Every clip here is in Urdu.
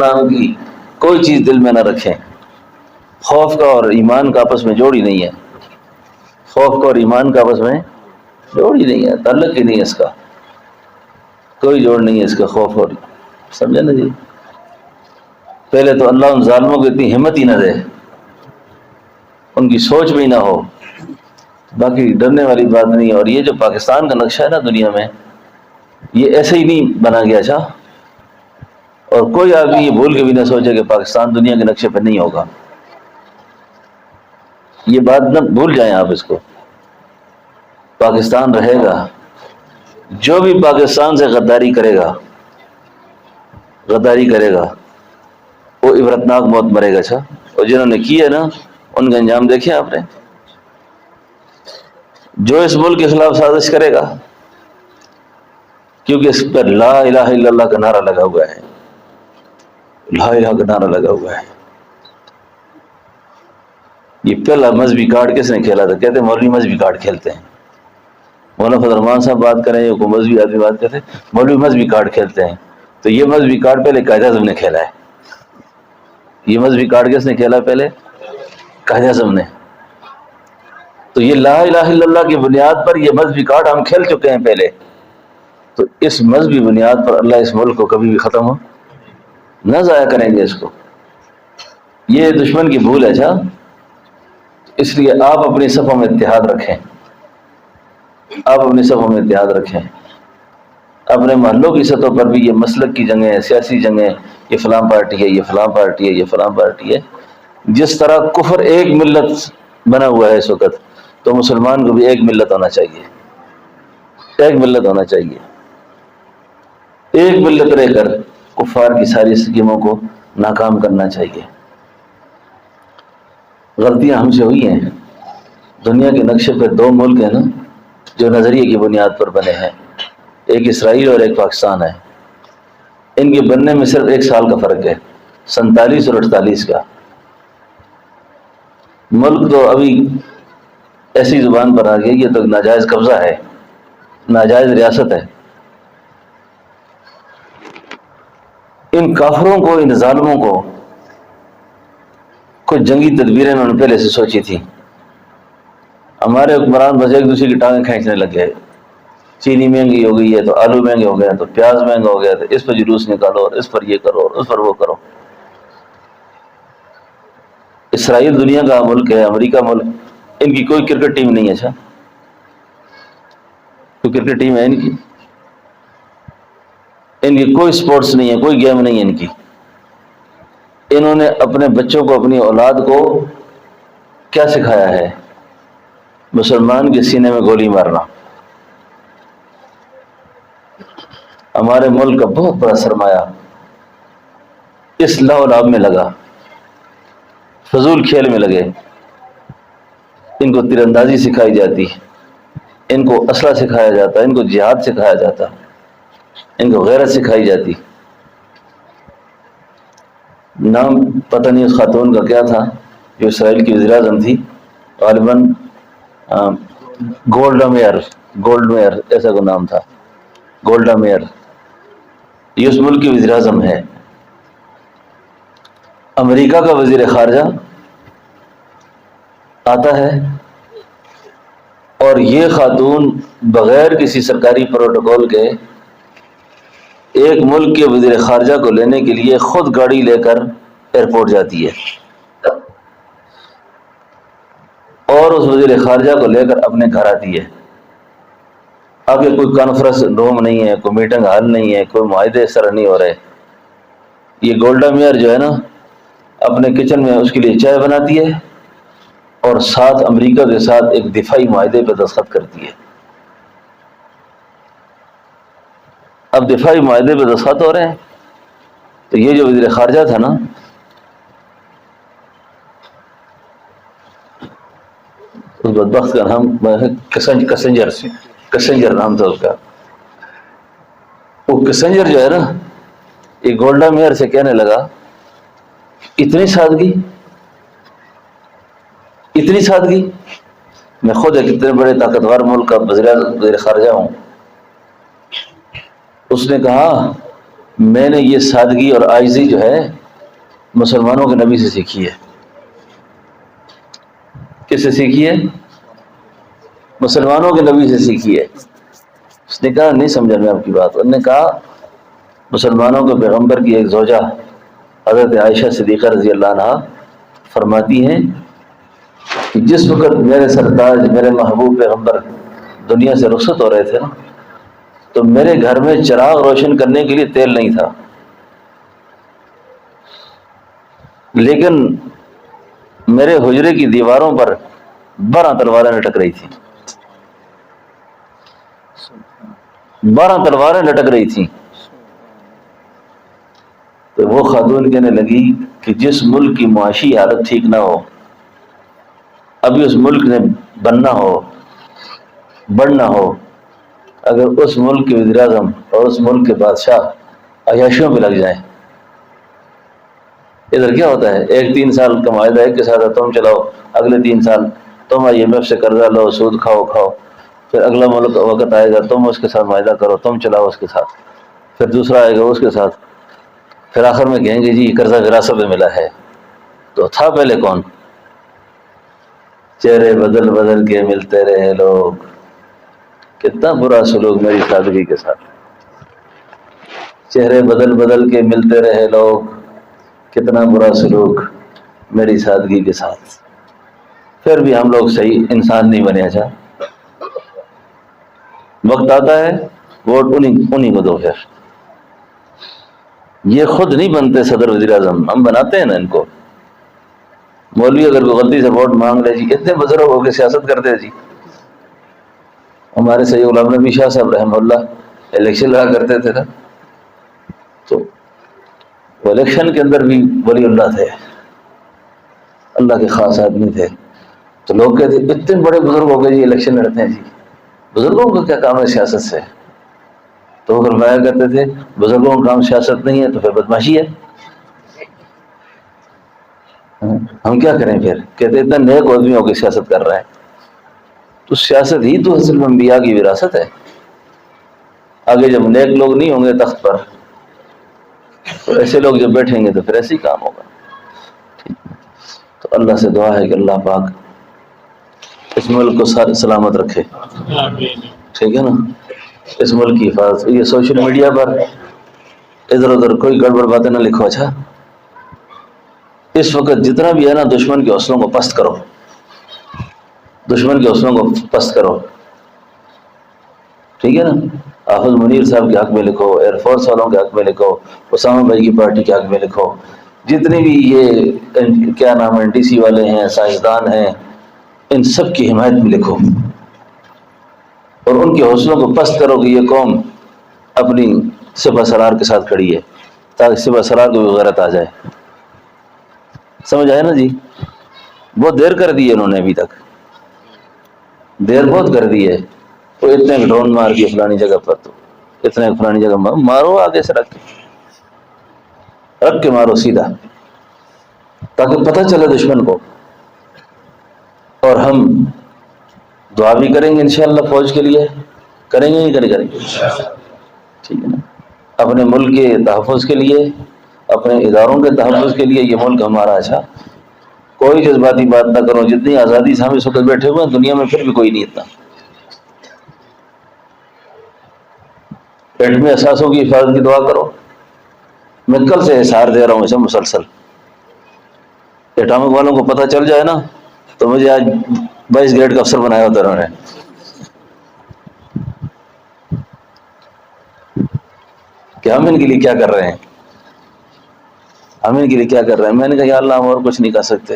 نام کی کوئی چیز دل میں نہ رکھیں. خوف کا اور ایمان کا آپس میں جوڑ ہی نہیں ہے. خوف کا اور ایمان کا آپس میں جوڑ ہی نہیں ہے، تعلق ہی نہیں ہے، اس کا کوئی جوڑ نہیں ہے اس کا، خوف اور سمجھے نا جی. پہلے تو اللہ ان ظالموں کو اتنی ہمت ہی نہ دے، ان کی سوچ بھی نہ ہو، باقی ڈرنے والی بات نہیں ہے. اور یہ جو پاکستان کا نقشہ ہے نا دنیا میں، یہ ایسے ہی نہیں بنا گیا. اچھا، اور کوئی آدمی یہ بھول کے بھی نہ سوچے کہ پاکستان دنیا کے نقشے پہ نہیں ہوگا. یہ بات نہ بھول جائیں آپ اس کو. پاکستان رہے گا. جو بھی پاکستان سے غداری کرے گا وہ عبرتناک موت مرے گا. اچھا، اور جنہوں نے کی ہے نا ان کا انجام دیکھیں آپ نے. جو اس ملک کے خلاف سازش کرے گا، کیونکہ اس پر لا الہ الا اللہ کا نعرہ لگا ہوا ہے، لا الہ کا نعرہ لگا ہوا ہے. یہ پہلا مذہبی کارڈ کس نے کھیلا تھا؟ کہتے ہیں مولوی مذہبی کارڈ کھیلتے ہیں. مولانا فضل الرحمان صاحب بات کریں یا کوئی مذہبی آدمی بات کرتے ہیں، مولوی مذہبی کارڈ کھیلتے ہیں. تو یہ مذہبی کارڈ پہلے قائد اعظم نے کھیلا ہے. یہ مذہبی کارڈ کس نے کھیلا پہلے؟ قائد اعظم نے. تو یہ لا الہ الا اللہ کی بنیاد پر یہ مذہبی کارڈ ہم کھیل چکے ہیں پہلے. تو اس مذہبی بنیاد پر اللہ اس ملک کو کبھی بھی ختم ہو نہ ضائع کریں گے اس کو. یہ دشمن کی بھول ہے. اچھا، اس لیے آپ اپنی صفوں میں اتحاد رکھیں. آپ اپنی صفوں میں اتحاد رکھیں. اپنے محلوں کی سطح پر بھی یہ مسلک کی جنگیں، سیاسی جنگیں، یہ فلاں پارٹی ہے، یہ فلاں پارٹی ہے، یہ فلاں پارٹی ہے. جس طرح کفر ایک ملت بنا ہوا ہے اس وقت، تو مسلمان کو بھی ایک ملت ہونا چاہیے. ایک ملت ہونا چاہیے. ایک ملت رہ کر کفار کی ساری اسکیموں کو ناکام کرنا چاہیے. غلطیاں ہم سے ہوئی ہیں. دنیا کے نقشے پہ دو ملک ہیں نا جو نظریے کی بنیاد پر بنے ہیں، ایک اسرائیل اور ایک پاکستان ہے. ان کے بننے میں صرف 1 سال کا فرق ہے، 47 اور 48 کا. ملک تو ابھی ایسی زبان پر آ گئی، یہ تو ناجائز قبضہ ہے، ناجائز ریاست ہے. ان کافروں کو، ان ظالموں کو کچھ جنگی تدبیریں انہوں نے پہلے سے سوچی تھی. ہمارے حکمران بس ایک دوسرے کی ٹانگیں کھینچنے لگ گئے. چینی مہنگی ہو گئی ہے تو آلو مہنگے ہو گئے ہیں، تو پیاز مہنگا ہو گیا، تو اس پر جلوس نکالو اور اس پر یہ کرو اور اس پر وہ کرو. اسرائیل دنیا کا ملک ہے، امریکہ ملک، ان کی کوئی کرکٹ ٹیم نہیں ہے. اچھا، کوئی کرکٹ ٹیم ہے ان کی؟ ان کی کوئی سپورٹس نہیں ہے، کوئی گیم نہیں ہے ان کی. انہوں نے اپنے بچوں کو، اپنی اولاد کو کیا سکھایا ہے؟ مسلمان کے سینے میں گولی مارنا. ہمارے ملک کا بہت بڑا سرمایہ اس لاؤ و لعب میں لگا، فضول کھیل میں لگے. ان کو تیر اندازی سکھائی جاتی، ان کو اسلحہ سکھایا جاتا، ان کو جہاد سکھایا جاتا، ان کو غیرت سکھائی جاتی. نام پتہ نہیں اس خاتون کا کیا تھا جو اسرائیل کی وزیر اعظم تھی، غالباً گولڈا میئر ایسا کوئی نام تھا. گولڈا میئر یہ اس ملک کی وزیر اعظم ہے. امریکہ کا وزیر خارجہ آتا ہے اور یہ خاتون بغیر کسی سرکاری پروٹوکول کے ایک ملک کے وزیر خارجہ کو لینے کے لیے خود گاڑی لے کر ایئرپورٹ جاتی ہے اور اس وزیر خارجہ کو لے کر اپنے گھر آتی ہے. اب یہ کوئی کانفرنس روم نہیں ہے، کوئی میٹنگ ہال نہیں ہے، کوئی معاہدے اس طرح نہیں ہو رہے. یہ گولڈا میئر جو ہے نا اپنے کچن میں اس کے لیے چائے بناتی ہے اور ساتھ امریکہ کے ساتھ ایک دفاعی معاہدے پہ دستخط کرتی ہے. اب دفاعی معاہدے پہ دستخط ہو رہے ہیں تو یہ جو وزیر خارجہ تھا نا، اس بدبخت کا نام کسنجر نام تھا اس کا. وہ کسنجر جو ہے نا یہ گولڈا میئر سے کہنے لگا اتنی سادگی، میں خود ایک اتنے بڑے طاقتور ملک کا وزیر خارجہ ہوں. اس نے کہا میں نے یہ سادگی اور عاجزی جو ہے مسلمانوں کے نبی سے سیکھی ہے۔ کس سے سیکھی ہے؟ مسلمانوں کے نبی سے سیکھی ہے۔ اس نے کہا نہیں سمجھا میں آپ کی بات، انہوں نے کہا مسلمانوں کے پیغمبر کی ایک زوجہ حضرت عائشہ صدیقہ رضی اللہ عنہا فرماتی ہیں کہ جس وقت میرے سرتاج میرے محبوب پیغمبر دنیا سے رخصت ہو رہے تھے نا، تو میرے گھر میں چراغ روشن کرنے کے لیے تیل نہیں تھا، لیکن میرے حجرے کی دیواروں پر 12 تلواریں لٹک رہی تھیں، 12 تلواریں لٹک رہی تھیں۔ تو وہ خاتون کہنے لگی کہ جس ملک کی معاشی حالت ٹھیک نہ ہو، ابھی اس ملک نے بننا ہو بڑھنا ہو، اگر اس ملک کے وزیر اعظم اور اس ملک کے بادشاہ عیاشیوں پہ لگ جائیں، ادھر کیا ہوتا ہے 1-3 سال کا معاہدہ ایک کے ساتھ تم چلاؤ، اگلے 3 سال تم IMF سے قرضہ لو، سود کھاؤ، پھر اگلا ملک وقت آئے گا تم اس کے ساتھ معاہدہ کرو، تم چلاؤ اس کے ساتھ، پھر دوسرا آئے گا اس کے ساتھ، پھر آخر میں کہیں گے جی قرضہ وراثت میں ملا ہے۔ تو تھا پہلے کون؟ چہرے بدل بدل کے ملتے رہے لوگ، کتنا برا سلوک میری سادگی کے ساتھ، چہرے بدل بدل کے ملتے رہے لوگ، کتنا برا سلوک میری سادگی کے ساتھ۔ پھر بھی ہم لوگ صحیح انسان نہیں بنے۔ اچھا وقت آتا ہے ووٹ انہیں کو دو، پھر یہ خود نہیں بنتے صدر وزیر اعظم، ہم بناتے ہیں نا ان کو۔ مولوی اگر کوئی غلطی سے ووٹ مانگ لے جی، اتنے بزرگ ہو کے سیاست کرتے ہیں جی۔ ہمارے سید غلام نبی شاہ صاحب رحمہ اللہ الیکشن لڑا کرتے تھے نا، تو وہ الیکشن کے اندر بھی ولی اللہ تھے، اللہ کے خاص آدمی تھے۔ تو لوگ کہتے اتنے بڑے بزرگ ہو گئے جی الیکشن لڑتے ہیں جی، بزرگوں کا کیا کام ہے سیاست سے؟ تو وہ فرمایا کرتے تھے بزرگوں کا کام سیاست نہیں ہے تو پھر بدماشی ہے، ہم کیا کریں پھر؟ کہتے اتنا نیک آدمی ہو کے سیاست کر رہا ہے، تو سیاست ہی تو اصل میں انبیاء کی وراثت ہے۔ آگے جب نیک لوگ نہیں ہوں گے تخت پر، تو ایسے لوگ جب بیٹھیں گے تو پھر ایسے ہی کام ہوگا۔ تو اللہ سے دعا ہے کہ اللہ پاک اس ملک کو سلامت رکھے، ٹھیک ہے نا، اس ملک کی حفاظت۔ یہ سوشل میڈیا پر ادھر ادھر کوئی گڑبڑ باتیں نہ لکھو۔ اچھا اس وقت جتنا بھی ہے نا، دشمن کے حوصلوں کو پست کرو، دشمن کے حوصلوں کو پست کرو، ٹھیک ہے نا۔ حافظ منیر صاحب کے حق میں لکھو، ایئر فورس والوں کے حق میں لکھو، اسامہ بھائی کی پارٹی کے حق میں لکھو، جتنے بھی یہ کیا نام ہے NDC والے ہیں، سائنسدان ہیں، ان سب کی حمایت میں لکھو، اور ان کے حوصلوں کو پست کرو کہ یہ قوم اپنی سپہ سالار کے ساتھ کھڑی ہے، تاکہ سپہ سالار کو بھی غیرت آ جائے۔ سمجھ آیا نا جی؟ بہت دیر کر دی ہے انہوں نے، ابھی تک دیر بہت کر دی ہے۔ تو اتنے ڈرون مار کے فلانی جگہ پر، تو اتنے فلانی جگہ مارو، آگے سے رکھ کے مارو سیدھا، تاکہ پتہ چلے دشمن کو۔ اور ہم دعا بھی کریں گے انشاءاللہ فوج کے لیے، کریں گے نہیں کریں گے؟ ٹھیک ہے نا، اپنے ملک کے تحفظ کے لیے، اپنے اداروں کے تحفظ کے لیے۔ یہ ملک ہمارا، اچھا کوئی جذباتی بات نہ کرو، جتنی آزادی سے ہم اس وقت بیٹھے ہوئے ہیں دنیا میں پھر بھی کوئی نہیں اتنا۔ ایٹمی اثاثوں کی حفاظت کی دعا کرو۔ میں کل سے احسار دے رہا ہوں اسے مسلسل، ایٹامک والوں کو پتہ چل جائے نا تو مجھے آج 22 گریڈ کا افسر بنایا ہوتا انہوں نے۔ کہ ہم ان کے لیے کیا کر رہے ہیں، ہم ان کے لیے کیا کر رہے ہیں؟ میں نے کہا یا اللہ ہم اور کچھ نہیں کر سکتے،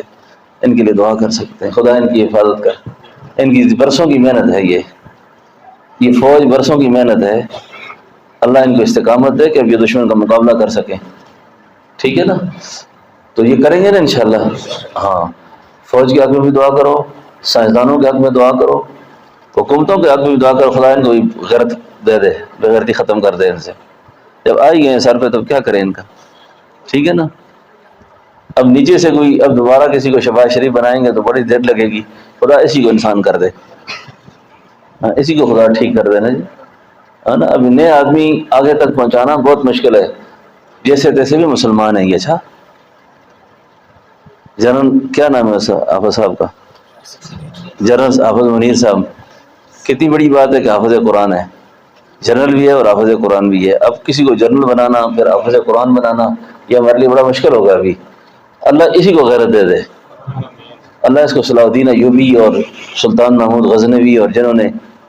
ان کے لیے دعا کر سکتے ہیں، خدا ان کی حفاظت کر۔ ان کی برسوں کی محنت ہے، یہ فوج برسوں کی محنت ہے، اللہ ان کو استقامت دے کہ اب یہ دشمن کا مقابلہ کر سکیں، ٹھیک ہے نا۔ تو یہ کریں گے نا انشاءاللہ۔ ہاں فوج کے حق میں بھی دعا کرو، سائنسدانوں کے حق میں دعا کرو، حکومتوں کے حق میں بھی دعا کرو، خدا ان کو غیرت دے دے، بے غیرتی ختم کر دے ان سے۔ جب آئی گئے ہیں سر پہ تب کیا کریں ان کا، ٹھیک ہے نا۔ اب نیچے سے کوئی اب دوبارہ کسی کو شفاعت شریف بنائیں گے تو بڑی دیر لگے گی، خدا اسی کو انسان کر دے، اسی کو خدا ٹھیک کر دے نا جی، ہے نا۔ اب نئے آدمی آگے تک پہنچانا بہت مشکل ہے، جیسے تیسے بھی مسلمان ہیں یہ. اچھا جنرل کیا نام ہے حافظ صاحب کا؟ جنرل حافظ منیر صاحب. کتنی بڑی بات ہے کہ حافظ قرآن ہے، جنرل بھی ہے اور حافظ قرآن بھی ہے. اب کسی کو جنرل بنانا پھر حافظ قرآن بنانا یہ ہمارے لیے بڑا مشکل ہوگا. ابھی اللہ اسی کو غیرت دے دے. اللہ اس کو صلاح الدین ایوبی اور سلطان محمود غزنوی اور جنہوں نے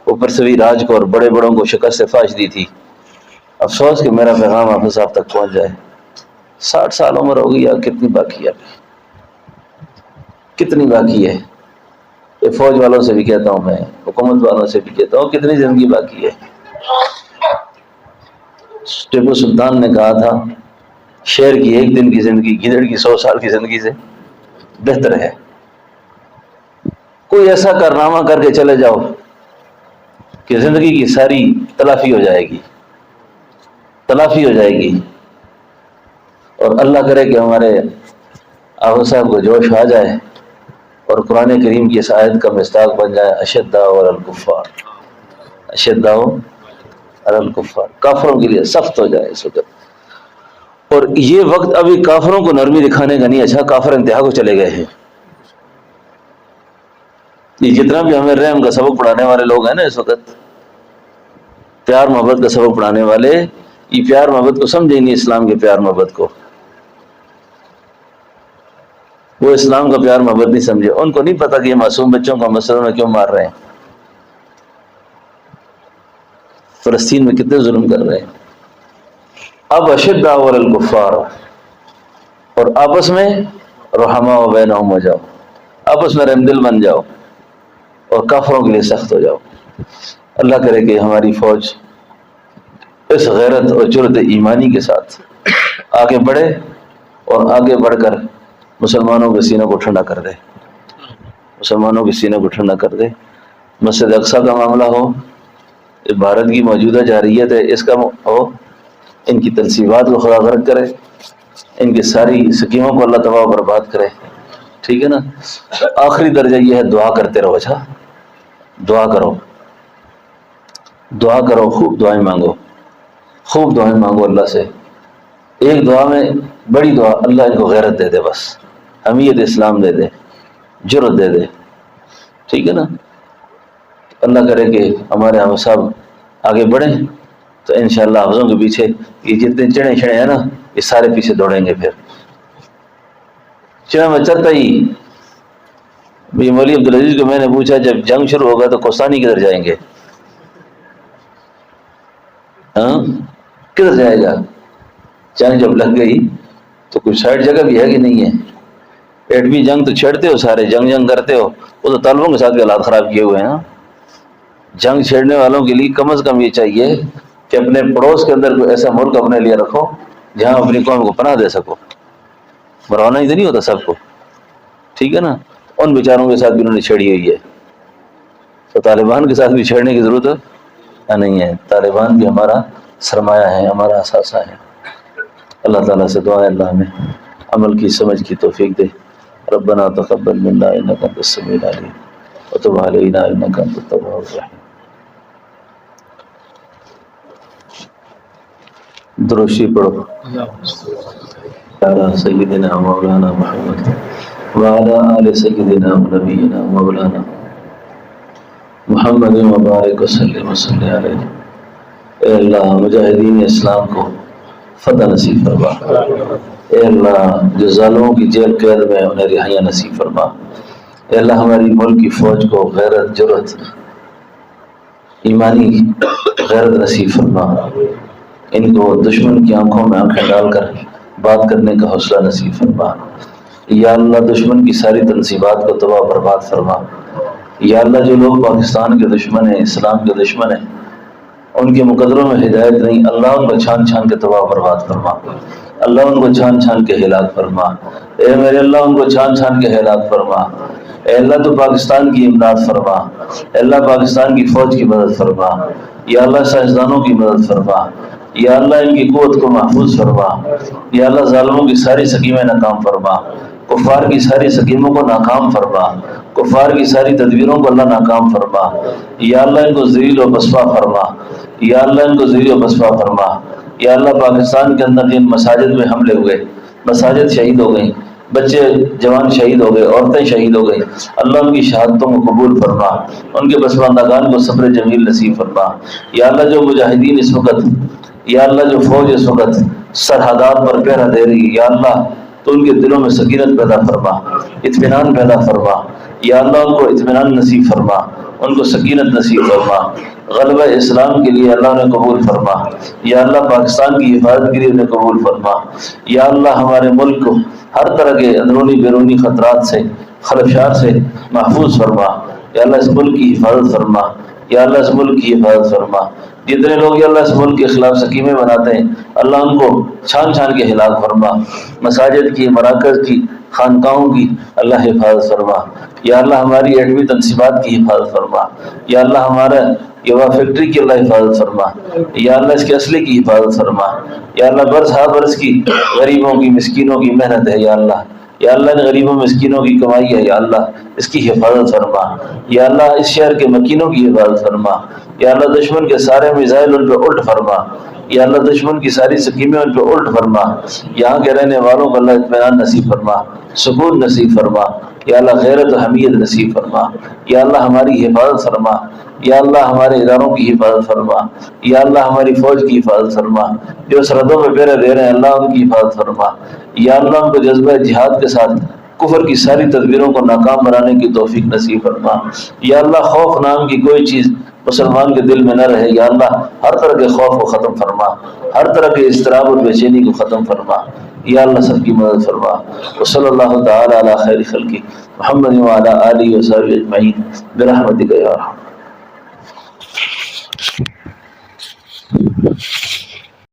اوپر سے بھی راج کو اور بڑے بڑوں کو شکست فاش دی تھی. افسوس کہ میرا پیغام حافظ صاحب تک پہنچ جائے. 60 سال عمر ہو گئی، کتنی باقی ہے ابھی، کتنی باقی ہے. یہ فوج والوں سے بھی کہتا ہوں، میں حکومت والوں سے بھی کہتا ہوں، کتنی زندگی باقی ہے. ٹیپو سلطان نے کہا تھا شیر کی 1 دن کی زندگی گدڑ کی 100 سال کی زندگی سے بہتر ہے. کوئی ایسا کارنامہ کر کے چلے جاؤ کہ زندگی کی ساری تلافی ہو جائے گی، تلافی ہو جائے گی. اور اللہ کرے کہ ہمارے حافظ صاحب کو جوش آ جائے اور قرآن کریم کی اس آیت کا مصداق بن جائے، اشداء علی الکفار، اشداء علی الکفار، کافروں کے لیے سخت ہو جائے اس وقت. اور یہ وقت ابھی کافروں کو نرمی دکھانے کا نہیں. اچھا کافر انتہا کو چلے گئے ہیں. یہ جتنا بھی ہمیں رحم کا سبق پڑھانے والے لوگ ہیں نا اس وقت، پیار محبت کا سبق پڑھانے والے، یہ پیار محبت کو سمجھیں نہیں، اسلام کے پیار محبت کو. وہ اسلام کا پیار محبت نہیں سمجھے. ان کو نہیں پتا کہ یہ معصوم بچوں کو مسجدوں میں کیوں مار رہے ہیں، فلسطین میں کتنے ظلم کر رہے ہیں. اب اشداء علی الکفار، اور آپس میں رحماء بینہم ہو جاؤ، آپس میں رحم دل بن جاؤ اور کافروں کے لیے سخت ہو جاؤ. اللہ کرے کہ ہماری فوج اس غیرت اور جرأت ایمانی کے ساتھ آگے بڑھے اور آگے بڑھ کر مسلمانوں کے سینوں کو ٹھنڈا کر دے، مسلمانوں کے سینوں کو ٹھنڈا کر دے. مسجد اقصیٰ کا معاملہ ہو، یہ بھارت کی موجودہ جارحیت ہے اس کا ہو، ان کی تنصیبات کو خدا غرق کرے، ان کی ساری سکیموں کو اللہ تباہ و برباد کرے. ٹھیک ہے نا. آخری درجہ یہ ہے دعا کرتے رہو. اچھا دعا کرو، دعا کرو، خوب دعائیں مانگو، خوب دعائیں مانگو اللہ سے. ایک دعا میں بڑی دعا، اللہ ان کو غیرت دے دے، بس حمیت اسلام دے دے، جرأت دے دے. ٹھیک ہے نا. اللہ کرے کہ ہمارے حافظ صاحب آگے بڑھیں تو انشاءاللہ حافظوں کے پیچھے یہ جتنے چڑے چڑے ہیں نا یہ سارے پیچھے دوڑیں گے. پھر چڑا میں چلتا ہی. یہ مولوی عبدالعزیز کو میں نے پوچھا جب جنگ شروع ہوگا تو کوستانی کدھر جائیں گے؟ ہاں کدھر جائے گا؟ جنگ جب لگ گئی تو کوئی سائڈ جگہ بھی ہے کہ نہیں ہے؟ ایٹمی جنگ تو چھیڑتے ہو سارے، جنگ کرتے ہو، وہ تو طالبوں کے ساتھ بھی حالات خراب کیے ہوئے ہیں. جنگ چھیڑنے والوں کے لیے کم از کم یہ چاہیے کہ اپنے پڑوس کے اندر کوئی ایسا ملک اپنے لیے رکھو جہاں اپنی قوم کو پناہ دے سکو. مروانا ہی تو نہیں ہوتا سب کو. ٹھیک ہے نا. ان بیچاروں کے ساتھ بھی انہوں نے چھیڑی ہوئی ہے، تو طالبان کے ساتھ بھی چھیڑنے کی ضرورت نہیں ہے. طالبان بھی ہمارا سرمایہ ہے، ہمارا اثاثہ ہے. اللہ تعالیٰ سے دعا ہے اللہ ہمیں عمل کی سمجھ کی توفیق دے. ربنا تقبل منا انک انت السمیع العلیم وتب علینا انک انت التواب الرحیم. دروشی پڑھو. علی سیدنا مولانا محمد وعلی آل سیدنا نبینا مولانا محمد مبارک وسلم وصلی علیہ. اے اللہ مجاہدین اسلام کو فتح نصیب فرما. اے اللہ جو ظالموں کی جیل قید میں انہیں رہائیاں نصیب فرما. اے اللہ ہماری ملک کی فوج کو غیرت، جرأت، ایمانی غیرت نصیب فرما. ان کو دشمن کی آنکھوں میں آنکھیں ڈال کر بات کرنے کا حوصلہ نصیب فرما. یا اللہ دشمن کی ساری تنصیبات کو تباہ برباد فرما. یا اللہ جو لوگ پاکستان کے دشمن ہیں، اسلام کے دشمن ہیں، ان کے مقدروں میں ہدایت نہیں، اللہ ان کو چھان چھان کے تباہ برباد فرما. اللہ ان کو چھان چھان کے ہلاک فرما. اے میرے اللہ ان کو چھان چھان کے ہلاک فرما. اے اللہ تو پاکستان کی امداد فرما. اے اللہ پاکستان کی فوج کی مدد فرما. یا اللہ سائنسدانوں کی مدد فرما. یا اللہ ان کی قوت کو محفوظ فرما. یا اللہ ظالموں کی ساری سکیمیں ناکام فرما. کفار کی ساری سکیموں کو ناکام فرما. کفار کی ساری تدبیروں کو اللہ ناکام فرما. یا اللہ ان کو ذلیل و پسپا فرما. یا اللہ ان کو ذلیل و پسپا فرما. یا اللہ پاکستان کے اندر جن مساجد میں حملے ہوئے، مساجد شہید ہو گئیں، بچے جوان شہید ہو گئے، عورتیں شہید ہو گئی، اللہ ان کی شہادتوں کو قبول فرما، ان کے پسماندگان کو صبر جمیل نصیب فرما۔ یا اللہ جو مجاہدین اس وقت، یا اللہ جو فوج اس وقت سرحدات پر پہرا دے رہی ہے، یا اللہ تو ان کے دلوں میں سکینت پیدا فرما، اطمینان پیدا فرما، یا اللہ ان کو اطمینان نصیب فرما، ان کو سکینت نصیب فرما، غلبہ اسلام کے لیے اللہ انہیں قبول فرما، یا اللہ پاکستان کی حفاظت کے لیے انہیں قبول فرما، یا اللہ ہمارے ملک کو ہر طرح کے اندرونی بیرونی خطرات سے، خدشات سے محفوظ فرما، یا اللہ اس ملک کی حفاظت فرما، یا اللہ اس ملک کی حفاظت فرما۔ جتنے لوگ یا اللہ اس ملک کے خلاف سکیمیں بناتے ہیں، اللہ ان کو چھان چھان کے ہلاک فرما، مساجد کی، مراکز کی، خانقاہوں کی اللہ حفاظت فرما، یا اللہ ہماری ایٹمی تنصیبات کی حفاظت فرما، یا اللہ ہمارا یہ فیکٹری کی اللہ حفاظت فرما، یا اللہ اس کے اسلحے کی حفاظت فرما، یا اللہ برس ہا برس کی غریبوں کی، مسکینوں کی محنت ہے، یا اللہ یا اللہ ان غریبوں مسکینوں کی کمائی ہے، یا اللہ اس کی حفاظت فرما، یا اللہ اس شہر کے مکینوں کی حفاظت فرما، یا اللہ دشمن کے سارے میزائل ان پہ الٹ فرما، یا اللہ دشمن کی ساری سکیمیں ان پہ الٹ فرما، یہاں کے رہنے والوں کو اللہ اطمینان نصیب فرما، سکون نصیب فرما، یا اللہ غیرت و حمیت نصیب فرما، یا اللہ ہماری حفاظت فرما، یا اللہ ہمارے اداروں کی حفاظت فرما، یا اللہ ہماری فوج کی حفاظت فرما، جو سرحدوں میں پہرے دے رہے ہیں اللہ ان کی حفاظت فرما، یا اللہ ان کو جذبہ جہاد کے ساتھ کفر کی ساری تدبیروں کو ناکام بنانے کی توفیق نصیب فرما، یا اللہ خوف نام کی کوئی چیز مسلمان کے دل میں نہ رہے، یا اللہ ہر طرح کے خوف کو ختم فرما، ہر طرح کے اضطراب اور بے چینی کو ختم فرما، یا اللہ سب کی مدد فرما۔ وصلی اللہ تعالی علی خیر خلقہ محمد وعلی آلہ وصحبہ اجمعین برحمتک یا ارحم۔